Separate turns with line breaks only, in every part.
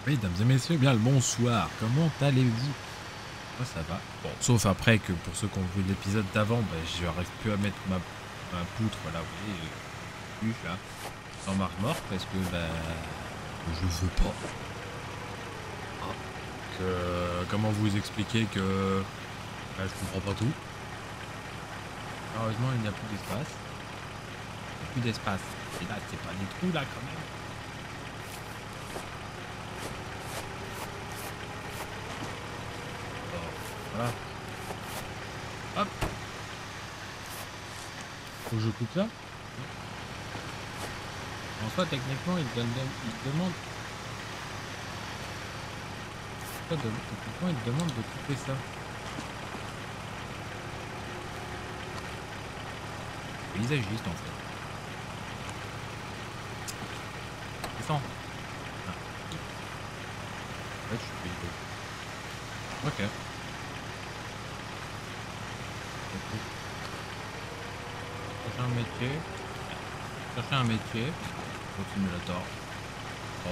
Mesdames et messieurs, bien le bonsoir. Comment allez-vous? Moi ça va. Bon, sauf après que pour ceux qui ont vu l'épisode d'avant, j'arrive plus à mettre ma poutre là, vous voyez, bûche là, dans ma remorque parce que je veux pas. Ah. Comment vous expliquer que je comprends pas tout. Heureusement il n'y a plus d'espace. Il n'y a plus d'espace. Et là c'est pas des trous là quand même. Voilà. Hop. Faut que je coupe ça. En soi, techniquement, il demande. Techniquement, il demande de couper ça. Paysagiste en fait. Descends. Ah. En fait, je suis paysagiste. Ok. Chercher un métier. Chercher un métier. Road Simulator.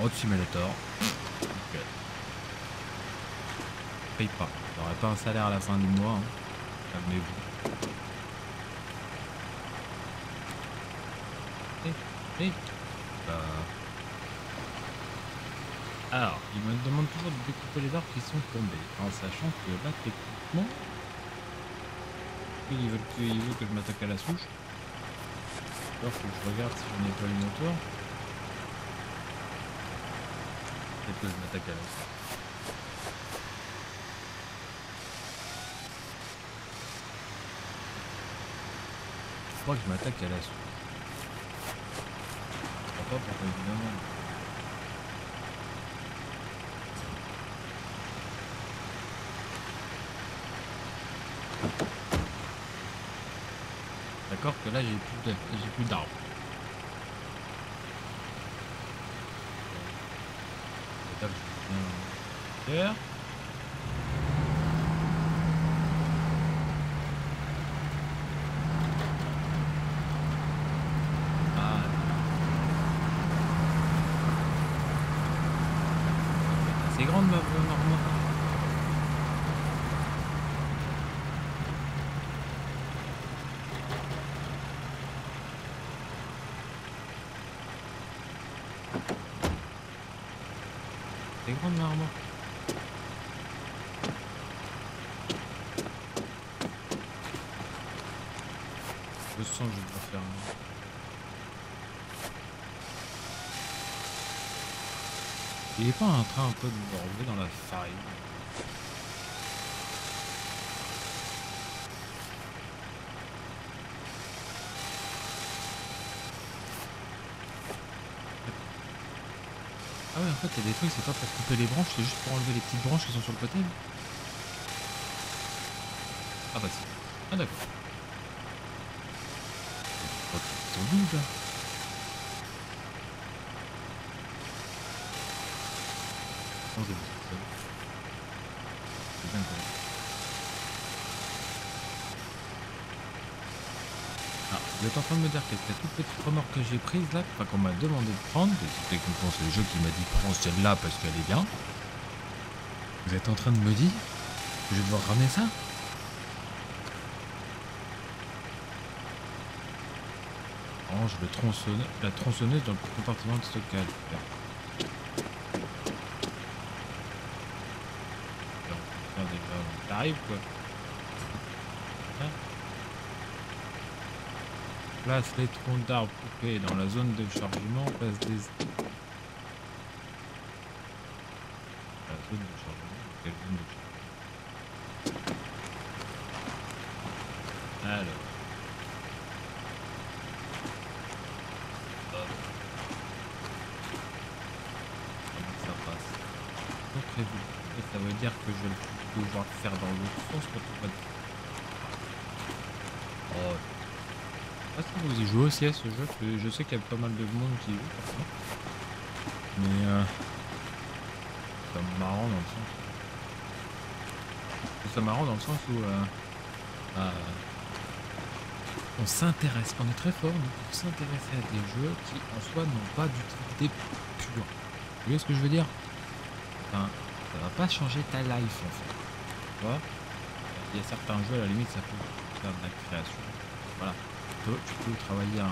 Road Simulator. Ok. Paye pas. J'aurai pas un salaire à la fin du mois. Hein. Calmez-vous. Alors, il me demande toujours de découper les arbres qui sont tombés. En sachant que là, techniquement, il veut que je m'attaque à la souche. Alors, faut que je regarde si j'en ai pas une autour. Peut-être que je m'attaque à la souche. Je crois que je m'attaque à la souche. Je comprends pas pourquoi évidemment. D'accord que là j'ai plus d'arbres. C'est-à-dire que je viens faire. Ah, c'est grande ma remorque. C'est grande ma remorque. Je sens que je dois faire. Il est pas en train un peu de me relever dans la farine. Ah ouais, en fait, il y a des trucs, c'est pas pour couper les branches, c'est juste pour enlever les petites branches qui sont sur le côté. Ah bah si. Ah d'accord. Ils sont doubles là. Non, c'est bon. C'est bien correct. Ah, vous êtes en train de me dire que cette toute petite remorque que j'ai prise là, enfin qu'on m'a demandé de prendre, c'est techniquement c'est le jeu qui m'a dit prends celle-là parce qu'elle est bien. Vous êtes en train de me dire que je vais devoir ramener ça? Range la tronçonneuse dans le compartiment de stockage. Faire déjà, t'arrives quoi. Hein? Place les troncs d'arbres coupés dans la zone de chargement, place des... La zone de chargement, quelle zone de chargement? Alors... ça passe. Donc prévu. Et ça veut dire que je vais devoir le faire dans l'autre sens quand on va... Oh. Ah si vous y jouez aussi à ce jeu, je sais qu'il y a pas mal de monde qui joue parfois. Mais c'est marrant dans le sens. C'est marrant dans le sens où on s'intéresse, on est très fort pour s'intéresser à des jeux qui en soi n'ont pas d'utilité pure. Vous voyez ce que je veux dire? Enfin, ça va pas changer ta life en fait. Tu vois, il y a certains jeux à la limite ça peut faire de la création. Voilà. Tu peux travailler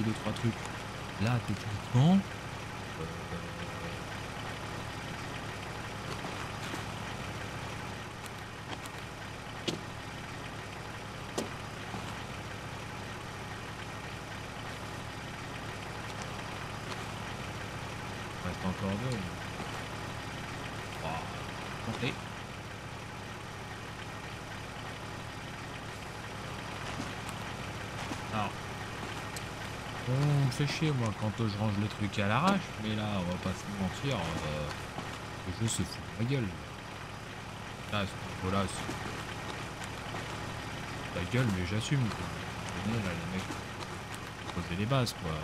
deux, trois trucs. Là, techniquement, il reste encore deux. Comptez. Alors, on me fait chier moi quand je range les trucs à l'arrache, mais là, on va pas se mentir, le jeu se fout de ma gueule. Là, à ce niveau-là, c'est la gueule, mais j'assume. Là, les mecs poser les bases, quoi.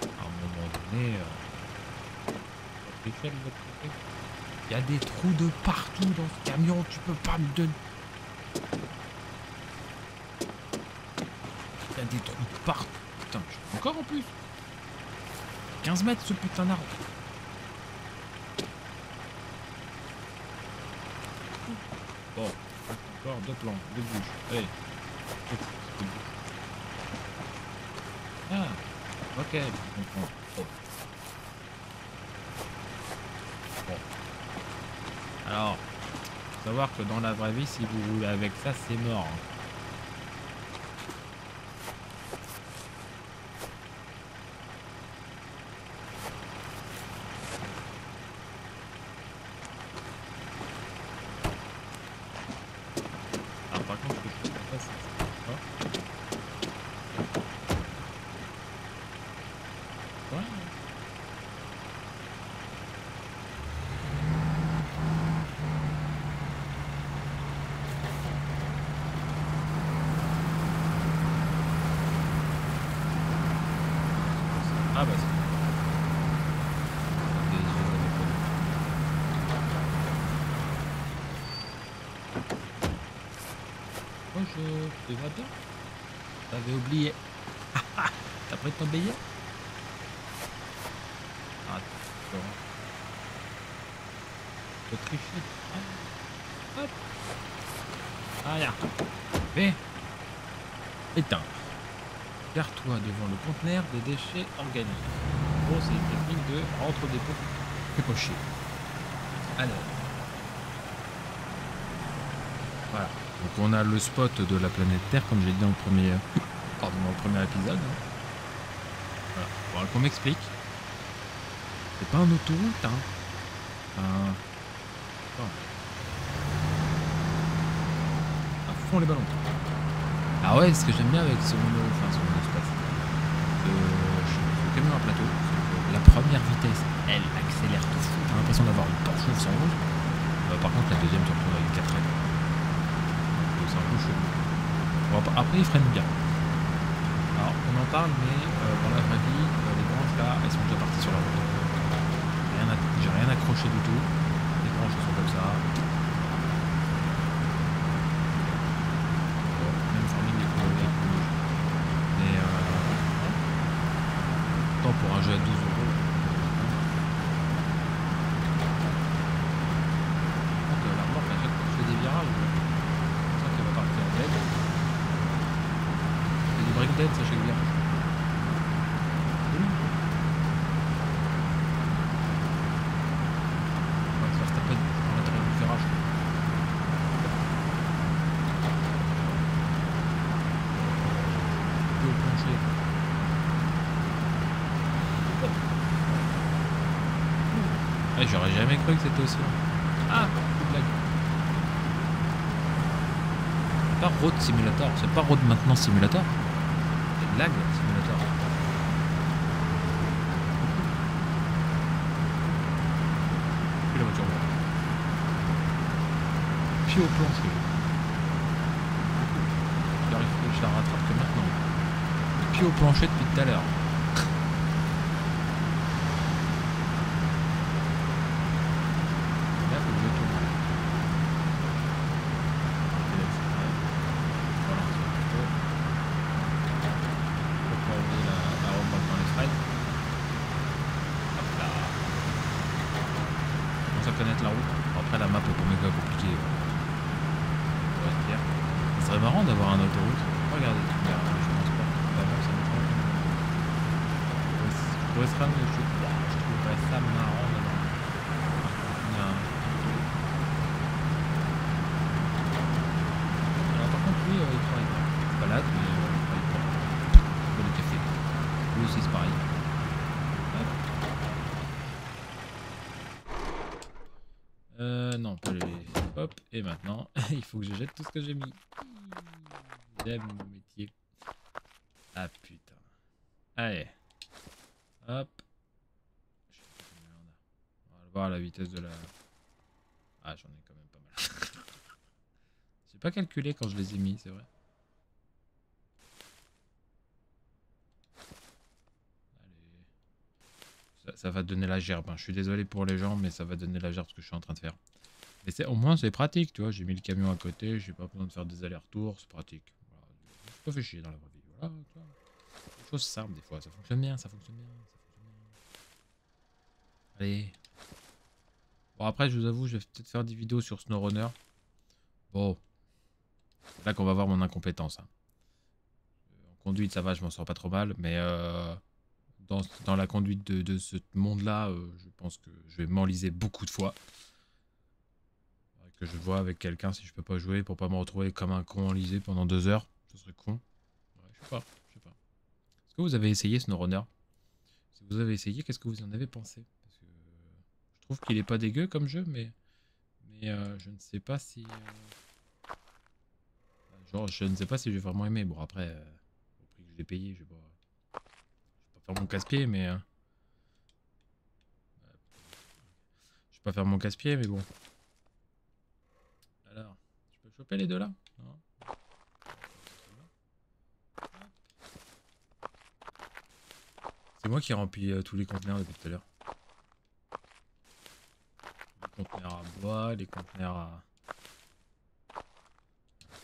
À un moment donné, il y a des trous de partout dans ce camion, tu peux pas me donner. Il y a des trous de partout. Putain, encore en plus. 15 mètres ce putain d'arbre. Bon, encore deux plans, deux bouches. Allez. Ah, ok, je comprends. Oh. Bon. Alors, faut savoir que dans la vraie vie, si vous roulez avec ça, c'est mort. Alors, par contre, ce que je ne sais pas, c'est pas. Ouais. Ah bah c'est... Bonjour, tu vas bien? T'avais oublié. T'as pris ton billet? Ah, d'accord. Faut tricher. Ah. Hop. Ah, là. Mais, éteins. Gare-toi devant le conteneur des déchets organiques. Bon, c'est une technique de entre des pots épochés. Alors. Voilà. Donc on a le spot de la planète Terre, comme j'ai dit dans le premier, dans le premier épisode. Voilà. Bon, qu'on m'explique. C'est pas un autoroute, hein. À fond les ballons. Ah ouais, ce que j'aime bien avec ce monospace, ce camion à plateau, la première vitesse, elle accélère tout fou. T'as l'impression d'avoir une Porsche 911. Par contre, la deuxième, tu retrouves avec une 4L. C'est un peu chaud. Bon, après, il freine bien. Alors, on en parle, mais dans la vraie vie, les branches là, elles sont déjà parties sur la route. J'ai rien accroché du tout. Les branches sont comme ça. Même formule des couleurs rouges. Mais tant pour un jeu à 12 €. Donc la remorque, à chaque fois que je fais des virages, je sens qu'elle va partir en dead. C'est du breakdance à chaque virage. J'aurais jamais cru que c'était aussi long. Ah, blague. C'est pas Road Simulator, c'est pas Road Maintenance Simulator. C'est Lag Simulator. Puis la voiture monte. Puis au plancher. Je la rattrape que maintenant. Puis au plancher depuis tout à l'heure. à connaître la route. Bon, après, la map est pas méga compliquée. Ça serait marrant d'avoir un autoroute. Regardez, tu regardes, je pense pas. Vraiment, ça me prend. Pour Esran, je trouverais ça marrant d'avoir alors, par contre, lui, il travaille pas. Il se balade, mais il travaille pas. Il boit du café. Lui aussi, c'est pareil. Non, pas les... Hop, et maintenant, il faut que je jette tout ce que j'ai mis. J'aime mon métier. Ah putain. Allez. Hop. On va voir la vitesse de la... Ah, j'en ai quand même pas mal. J'ai pas calculé quand je les ai mis, c'est vrai. Allez. Ça va donner la gerbe. Hein. Je suis désolé pour les gens, mais ça va donner la gerbe ce que je suis en train de faire. Mais au moins c'est pratique, tu vois. J'ai mis le camion à côté, j'ai pas besoin de faire des allers-retours, c'est pratique. Voilà. Je suis pas fait chier dans la vraie vie. Voilà, tu vois. Des choses simples des fois, ça fonctionne bien, ça fonctionne bien, ça fonctionne bien. Allez. Bon après je vous avoue, je vais peut-être faire des vidéos sur SnowRunner. Bon. C'est là qu'on va voir mon incompétence. Hein. En conduite ça va, je m'en sors pas trop mal, mais dans la conduite de ce monde-là, je pense que je vais m'enliser beaucoup de fois. Que je vois avec quelqu'un si je peux pas jouer pour pas me retrouver comme un con enlisé pendant 2 heures. Ce serait con. Ouais, je sais pas. Est-ce que vous avez essayé SnowRunner? Si vous avez essayé, qu'est-ce que vous en avez pensé? Parce que je trouve qu'il est pas dégueu comme jeu, mais je ne sais pas si... Genre, je ne sais pas si je vais vraiment aimer. Bon, après, au prix que je l'ai payé, je vais pas faire mon casse-pied, mais... je vais pas faire mon casse-pied, mais bon. Alors, je peux choper les deux là? Non. C'est moi qui remplis tous les conteneurs depuis tout à l'heure. Les conteneurs à bois, les conteneurs à...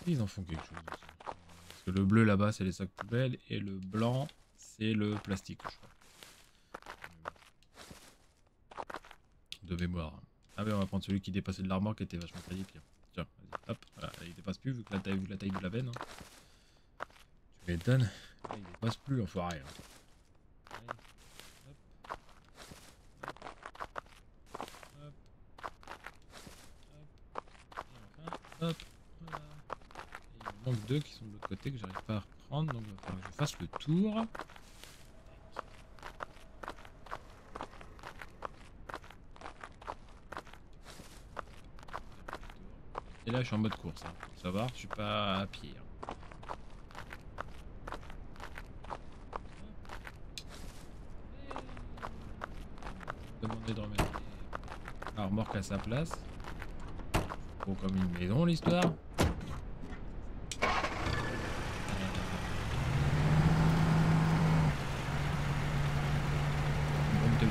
Ils en font quelque chose aussi. Parce que le bleu là-bas c'est les sacs poubelles et le blanc c'est le plastique, je crois. De mémoire. Ah oui, on va prendre celui qui dépassait de l'armoire qui était vachement taillé pire. Tiens, vas-y, hop, voilà, il dépasse plus vu que la taille de la veine. Hein. Tu m'étonnes. Il dépasse plus l'enfoiré. Hein. Hop, voilà. Et il me manque 2 qui sont de l'autre côté que j'arrive pas à reprendre, donc il va falloir que je fasse le tour. Et là je suis en mode course, hein. Faut savoir, je suis pas à pied. Hein. Demander de remettre la remorque à sa place. Gros comme une maison l'histoire.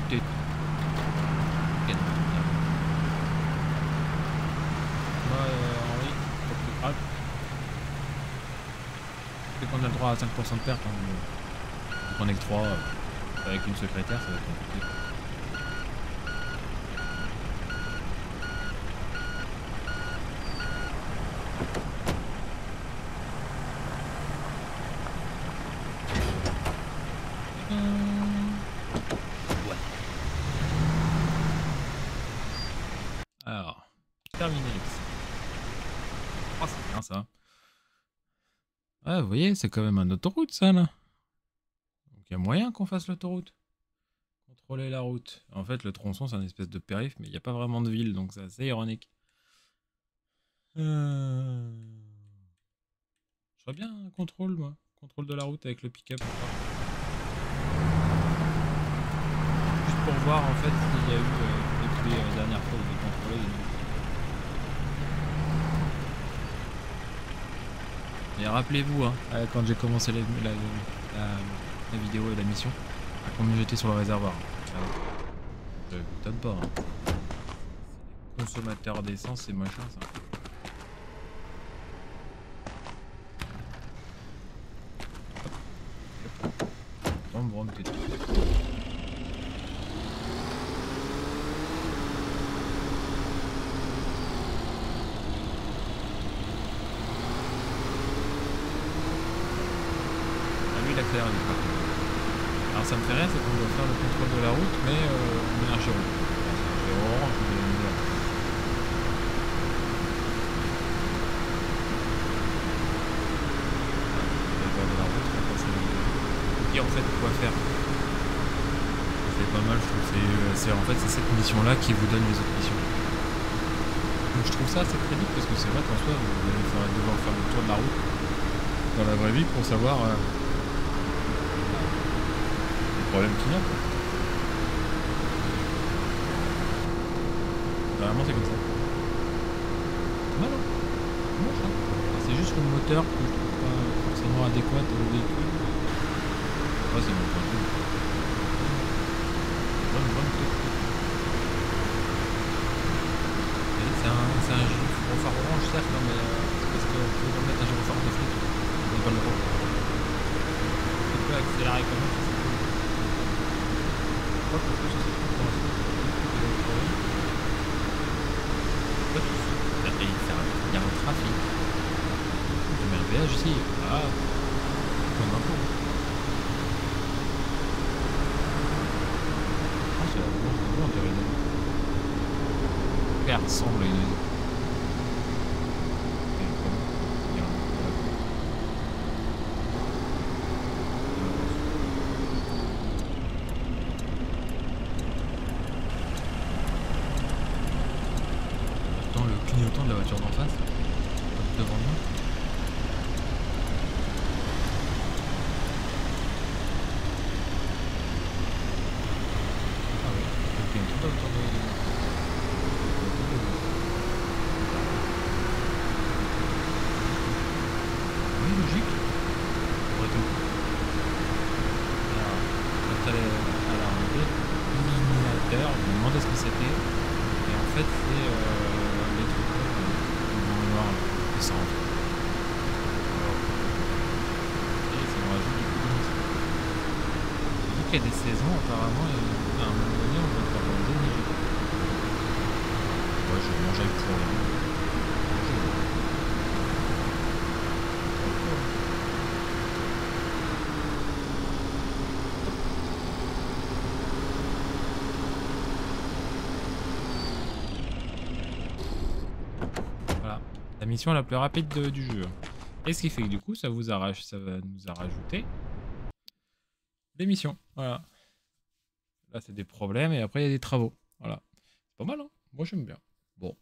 Oui, c'est qu'on a le droit à 5% de perte. Hein. On est que 3 avec une secrétaire, ça va être compliqué. Alors, terminé. Oh, c'est bien ça. Ah, vous voyez, c'est quand même un autoroute ça là. Donc il y a moyen qu'on fasse l'autoroute. Contrôler la route. En fait, le tronçon c'est un espèce de périph', mais il n'y a pas vraiment de ville, donc c'est assez ironique. Je ferais bien un contrôle, moi. Contrôle de la route avec le pick-up. Juste pour voir en fait s'il y a eu depuis la dernière fois où j'ai contrôlé. Et rappelez-vous, hein, quand j'ai commencé la vidéo et la mission, à combien j'étais sur le réservoir. Ça m'étonne pas. Hein. C'est les consommateurs d'essence et machin, ça. Brom, t'es tout. faire les parcours. Alors ça me fait rien, c'est qu'on doit faire le contrôle de la route, mais on est un giron. Enfin, c'est un giron orange, mais en fait quoi faire. C'est pas mal, je trouve. En fait c'est cette mission là qui vous donne les autres missions. Donc je trouve ça assez crédible parce que c'est vrai qu'en soi vous allez devoir faire le tour de la route dans la vraie vie pour savoir les problèmes qu'il y a. Vraiment c'est comme ça. C'est mal, hein. C'est juste le moteur que je trouve pas forcément adéquat au véhicule. Ouais, c'est mon point de vue. Bonne truc. C'est un gyrophare orange, certes, hein, mais c'est parce qu'on peut mettre un gyrophare de flic. On n'a pas le droit. On peut accélérer quand même, c'est cool. Je crois que le plus c'est cool pour l'instant. Il y a un trafic. Je mets un péage ici. Ah, comme un coup. Elle ressemble à une... Attends, le clignotant de la voiture d'en face, devant moi. Ah oui, le clignotant de la voiture de... Logique. Après tout. Alors, quand elle a enlevé l'illuminateur, je me demandais ce que c'était. Et en fait, c'est les trucs noir qui s'enlèvent. Et ça me rajoute du coup de mission. Vu qu'il y a des saisons, apparemment, à un moment donné, on va devoir déneiger. Ouais, je vais manger avec pour rien. La mission la plus rapide du jeu. Et ce qui fait que du coup, ça va nous a rajouté des missions. Voilà. Là, c'est des problèmes et après, il y a des travaux. Voilà. C'est pas mal, hein. Moi, j'aime bien. Bon,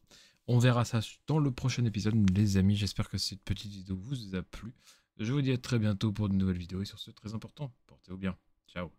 on verra ça dans le prochain épisode, les amis. J'espère que cette petite vidéo vous a plu. Je vous dis à très bientôt pour de nouvelles vidéos. Et sur ce, très important, portez-vous bien. Ciao.